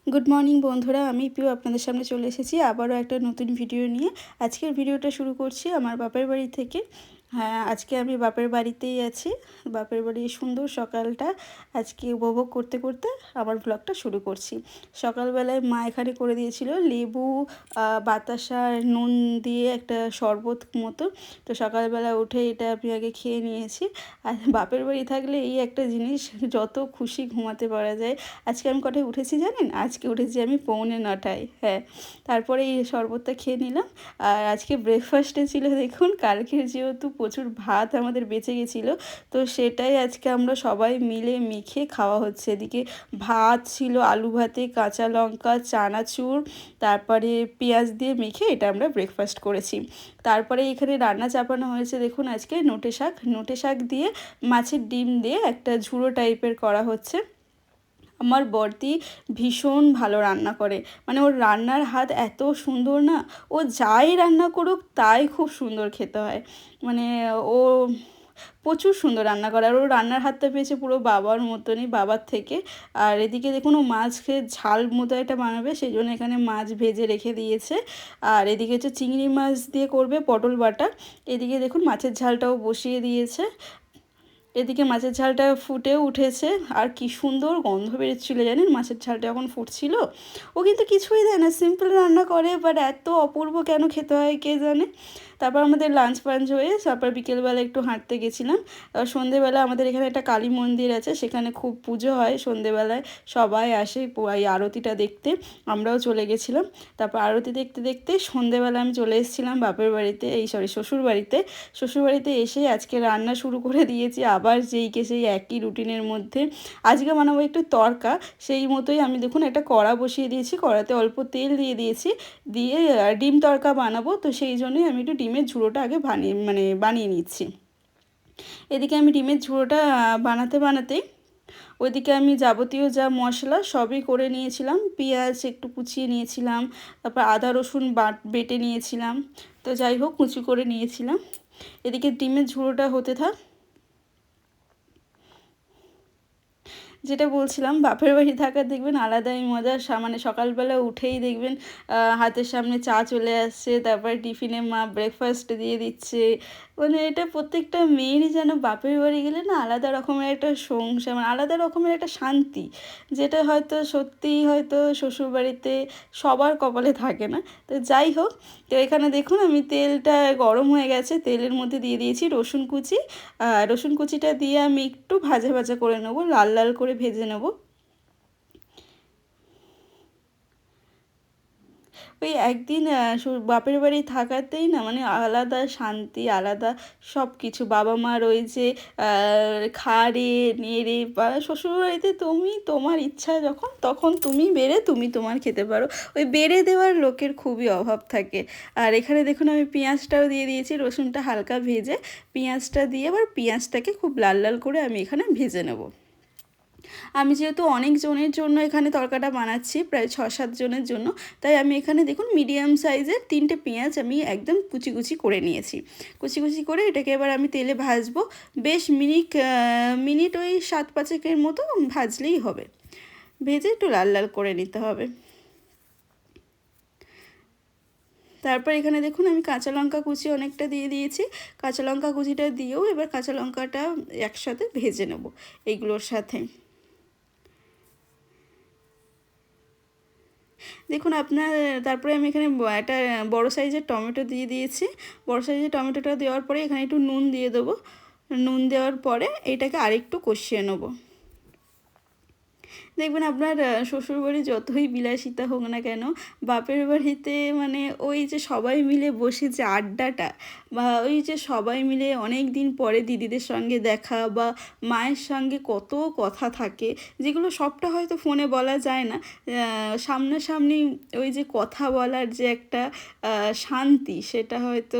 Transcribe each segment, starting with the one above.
Good morning বন্ধুরা, আমি পিউ আপনাদের সামনে চলে এসেছি আবারও একটা নতুন ভিডিও নিয়ে। আজকের ভিডিওটা শুরু করছি আমার বাপের বাড়ি থেকে। হ্যাঁ, আজকে আমি বাপের বাড়িতেই আছি। বাপের বাড়ির সুন্দর সকালটা আজকে উপভোগ করতে করতে আমার ব্লগটা শুরু করছি। সকালবেলায় মা এখানে করে দিয়েছিল লেবু, বাতাসা, নুন দিয়ে একটা শরবত মতো। তো সকালবেলা উঠে এটা আমি আগে খেয়ে নিয়েছি। আর বাপের বাড়ি থাকলে এই একটা জিনিস, যত খুশি ঘুমাতে পারা যায়। আজকে আমি কটায় উঠেছি জানেন? আজকে উঠেছি আমি 8:45। হ্যাঁ, তারপরে এই শরবতটা খেয়ে নিলাম। আর আজকে ব্রেকফাস্টে ছিল দেখুন, কালকের যেহেতু প্রচুর ভাত আমাদের বেঁচে গেছিলো, তো সেটাই আজকে আমরা সবাই মিলে মেখে খাওয়া হচ্ছে। এদিকে ভাত ছিল, আলু ভাতে কাঁচা লঙ্কা, চানাচুর, তারপরে পেঁয়াজ দিয়ে মেখে এটা আমরা ব্রেকফাস্ট করেছি। তারপরে এখানে রান্না চাপানো হয়েছে দেখুন, আজকে নোটে শাক দিয়ে মাছের ডিম দিয়ে একটা ঝুড়ো টাইপের করা হচ্ছে। আমার বড়দি ভীষণ ভালো রান্না করে, মানে ওর রান্নার হাত এত সুন্দর না, ও যাই রান্না করুক তাই খুব সুন্দর খেতে হয়। মানে ও প্রচুর সুন্দর রান্না করে, আর ওর রান্নার হাতটা পেয়েছে পুরো বাবার মতনই, বাবার থেকে। আর এদিকে দেখুন, ও মাছ খেয়ে ঝাল মতো একটা বানাবে, সেই জন্য এখানে মাছ ভেজে রেখে দিয়েছে। আর এদিকে হচ্ছে চিংড়ি মাছ দিয়ে করবে পটল বাটা। এদিকে দেখুন মাছের ঝালটাও বসিয়ে দিয়েছে। এদিকে মাছের ঝালটা ফুটেও উঠেছে, আর কি সুন্দর গন্ধ বেরোচ্ছিলো জানেন মাছের ঝালটা যখন ফুটছিল। ও কিন্তু কিছুই দেয় না, সিম্পল রান্না করে, বাট এত অপূর্ব কেন খেতে হয় কে জানে। তারপর আমাদের লাঞ্চ ফাঞ্চ হয়ে তারপর বিকেলবেলা একটু হাঁটতে গেছিলাম। সন্ধেবেলা আমাদের এখানে একটা কালী মন্দির আছে, সেখানে খুব পুজো হয় সন্ধেবেলায়, সবাই আসে এই আরতিটা দেখতে। আমরাও চলে গেছিলাম। তারপর আরতি দেখতে দেখতে সন্ধেবেলা আমি চলে এসেছিলাম বাপের বাড়িতে, শ্বশুরবাড়িতে এসে আজকে রান্না শুরু করে দিয়েছি আবার সেই একই রুটিনের মধ্যে। আজকে বানাবো একটু তড়কা, সেই মতোই আমি দেখুন একটা কড়া বসিয়ে দিয়েছি, কড়াতে অল্প তেল দিয়ে দিয়েছি, দিয়ে ডিম তড়কা বানাবো, তো সেই জন্যই আমি একটু ডিমের ঝুড়োটা আগে বানিয়ে নিচ্ছি। এদিকে আমি ডিমের ঝুড়োটা বানাতে বানাতেই ওইদিকে আমি যাবতীয় যা মশলা সবই করে নিয়েছিলাম। পেঁয়াজ একটু কুচিয়ে নিয়েছিলাম, তারপর আদা রসুন বেটে নিয়েছিলাম। তো যাই হোক, কুচি করে নিয়েছিলাম। এদিকে ডিমের ঝুড়োটা হতে থাক। যেটা বলছিলাম, বাপের বাড়ি থাকার দেখবেন আলাদাই মজা। মানে সকালবেলা উঠেই দেখবেন হাতের সামনে চা চলে আসছে, তারপরে টিফিনে মা ব্রেকফাস্ট দিয়ে দিচ্ছে। মানে এটা প্রত্যেকটা মেয়েরই যেন বাপের বাড়ি গেলে না আলাদা রকমের একটা সংসার, মানে আলাদা রকমের একটা শান্তি, যেটা হয়তো সত্যিই হয়তো শ্বশুরবাড়িতে সবার কপালে থাকে না। তো যাই হোক, তো এখানে দেখুন আমি তেলটা গরম হয়ে গেছে, তেলের মধ্যে দিয়ে দিয়েছি রসুন কুচি। রসুন কুচিটা দিয়ে আমি একটু ভাজা ভাজা করে নেবো, লাল লাল করে ভেজে নেব। ওই একদিন বাপের বাড়ি থাকাতেই না মানে আলাদা শান্তি, আলাদা সব কিছু। বাবা মার ওই যে খাড়ে নেড়ে, বা শ্বশুরবাড়িতে তুমি তোমার ইচ্ছা যখন তখন তুমি বেড়ে তুমি তোমার খেতে পারো, ওই বেড়ে দেওয়ার লোকের খুবই অভাব থাকে। আর এখানে দেখুন আমি পেঁয়াজটাও দিয়ে দিয়েছি, রসুনটা হালকা ভেজে পেঁয়াজটা দিয়ে আবার পেঁয়াজটাকে খুব লাল লাল করে আমি এখানে ভেজে নেব। আমি যেহেতু অনেক জনের জন্য এখানে তরকাটা বানাচ্ছি, প্রায় 6-7 জনের জন্য, তাই আমি এখানে দেখুন মিডিয়াম সাইজের 3টে পেঁয়াজ আমি একদম কুচি কুচি করে নিয়েছি। কুচি কুচি করে এটাকে এবার আমি তেলে ভাজবো। বেশ মিনিট ওই 7-5 মতো ভাজলেই হবে। ভেজে একটু লাল লাল করে নিতে হবে। তারপর এখানে দেখুন আমি কাঁচা লঙ্কা কুচি অনেকটা দিয়ে দিয়েছি। কাঁচা লঙ্কা কুচিটা দিয়েও এবার কাঁচা লঙ্কাটা একসাথে ভেজে নেব এইগুলোর সাথে। দেখুন আপনার, তারপরে আমি এখানে একটা বড় সাইজের টমেটো দিয়ে দিয়েছি। বড় সাইজের টমেটোটা দেওয়ার পরে এখানে একটু নুন দিয়ে দেবো। নুন দেওয়ার পরে এটাকে আরেকটু কষিয়ে নেবো। দেখবেন আপনার শ্বশুরবাড়ি যতই বিলাসিতা হোক না কেন, বাপের বাড়িতে মানে ওই যে সবাই মিলে বসে যে আড্ডাটা, বা ওই যে সবাই মিলে অনেক দিন পরে দিদিদের সঙ্গে দেখা, বা মায়ের সঙ্গে কত কথা থাকে, যেগুলো সবটা হয়তো ফোনে বলা যায় না। সামনাসামনি ওই যে কথা বলার যে একটা শান্তি, সেটা হয়তো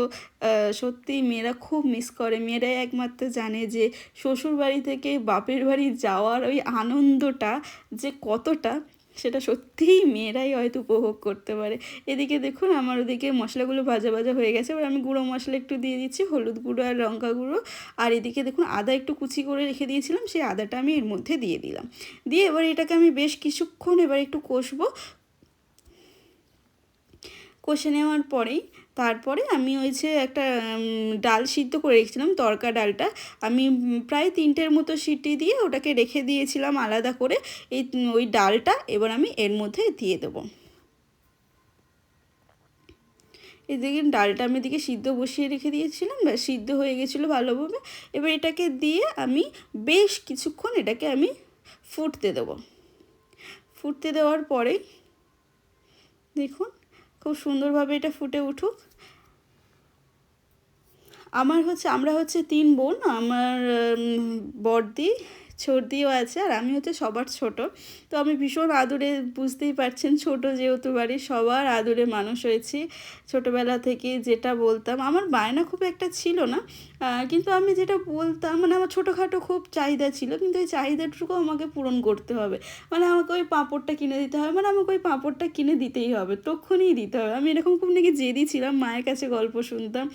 সত্যিই মেয়েরা খুব মিস করে। মেয়েরাই একমাত্র জানে যে শ্বশুরবাড়ি থেকে বাপের বাড়ি যাওয়ার ওই আনন্দটা যে কতটা। সেটা সত্যিই মেয়েরাই হয়তো উপভোগ করতে পারে। এদিকে দেখুন আমার ওদিকে মশলাগুলো ভাজা ভাজা হয়ে গেছে। এবার আমি গুঁড়ো মশলা একটু দিয়ে দিচ্ছি, হলুদ গুঁড়ো আর লঙ্কা গুঁড়ো। আর এদিকে দেখুন আদা একটু কুচি করে রেখে দিয়েছিলাম, সেই আদাটা আমি এর মধ্যে দিয়ে দিলাম। দিয়ে এবার এটাকে আমি বেশ কিছুক্ষণ এবার একটু কষবো। কষে নেওয়ার পরেই তারপরে আমি ওই যে একটা ডাল সিদ্ধ করে রেখেছিলাম, তড়কা ডালটা আমি প্রায় 3টের মতো সিটি দিয়ে ওটাকে রেখে দিয়েছিলাম আলাদা করে। ওই ডালটা এবার আমি এর মধ্যে দিয়ে দেবো। এই দেখুন ডালটা আমি এদিকে সিদ্ধ বসিয়ে রেখে দিয়েছিলাম, সিদ্ধ হয়ে গেছিলো ভালোভাবে। এবার এটাকে দিয়ে আমি বেশ কিছুক্ষণ এটাকে আমি ফুটতে দেবো। ফুটতে দেওয়ার পরেই দেখুন খুব সুন্দরভাবে এটা ফুটে উঠুক। আমরা হচ্ছে 3 বোন, আমার বড়দি ছোটদিও আছে, আর আমি হচ্ছে সবার ছোট। তো আমি ভীষণ আদরে, বুঝতেই পারছেন ছোট যেহেতু বাড়ি, সবার আদরে মানুষ হয়েছি ছোটোবেলা থেকে। যেটা বলতাম আমার বায়না খুব একটা ছিল না, কিন্তু আমি যেটা বলতাম মানে আমার ছোটোখাটো খুব চাহিদা ছিল, কিন্তু এই চাহিদাটুকু আমাকে পূরণ করতে হবে। মানে আমাকে ওই পাঁপড়টা কিনে দিতে হবে, মানে আমাকে ওই পাঁপড়টা কিনে দিতেই হবে, তখনই দিতে হবে। আমি এরকম খুব নাকি জেদি ছিলাম, মায়ের কাছে গল্প শুনতাম।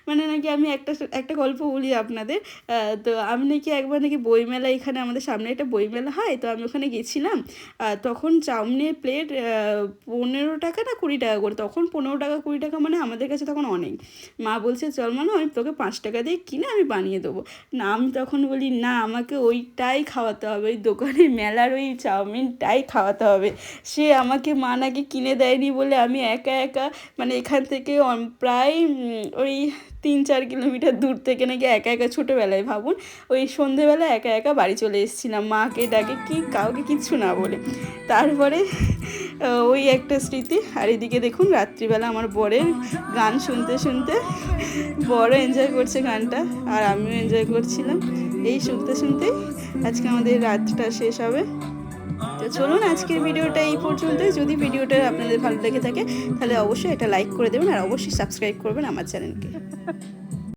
মানে নাকি আমি একটা গল্প বলি আপনাদের। তো আমি নাকি একবার নাকি বইমেলা, এখানে আমাদের সামনে একটা বইমেলা হয়, তো আমি ওখানে গেছিলাম। তখন চাউমিনের প্লেট 15 টাকা না 20 টাকা করে, তখন 15 টাকা 20 টাকা মানে আমাদের কাছে তখন অনেক। মা বলছে চল মা, আমি তোকে 5 টাকা দিয়ে কিনে আমি বানিয়ে দেবো। না আমি তখন বলি না, আমাকে ওইটাই খাওয়াতে হবে, ওই দোকানে মেলার ওই চাউমিনটাই খাওয়াতে হবে। সে আমাকে মা নাকি কিনে দেয়নি বলে আমি একা একা মানে এখান থেকে প্রায় ওই 3-4 কিলোমিটার দূর থেকে নাকি একা একা, ছোটোবেলায় ভাবুন, ওই সন্ধেবেলা একা একা বাড়ি চলে এসেছিলাম মাকে ডাকে, কি কাউকে কিচ্ছু না বলে। তারপরে ওই একটা স্মৃতি। আর এদিকে দেখুন রাত্রিবেলা আমার বরের গান শুনতে শুনতে বড় এনজয় করছে গানটা, আর আমিও এনজয় করছিলাম। এই শুনতে শুনতেই আজকে আমাদের রাতটা শেষ হবে। তো চলুন আজকের ভিডিওটা এই পর্যন্তই। যদি ভিডিওটা আপনাদের ভালো লেগে থাকে তাহলে অবশ্যই এটা লাইক করে দেবেন, আর অবশ্যই সাবস্ক্রাইব করবেন আমার চ্যানেলকে।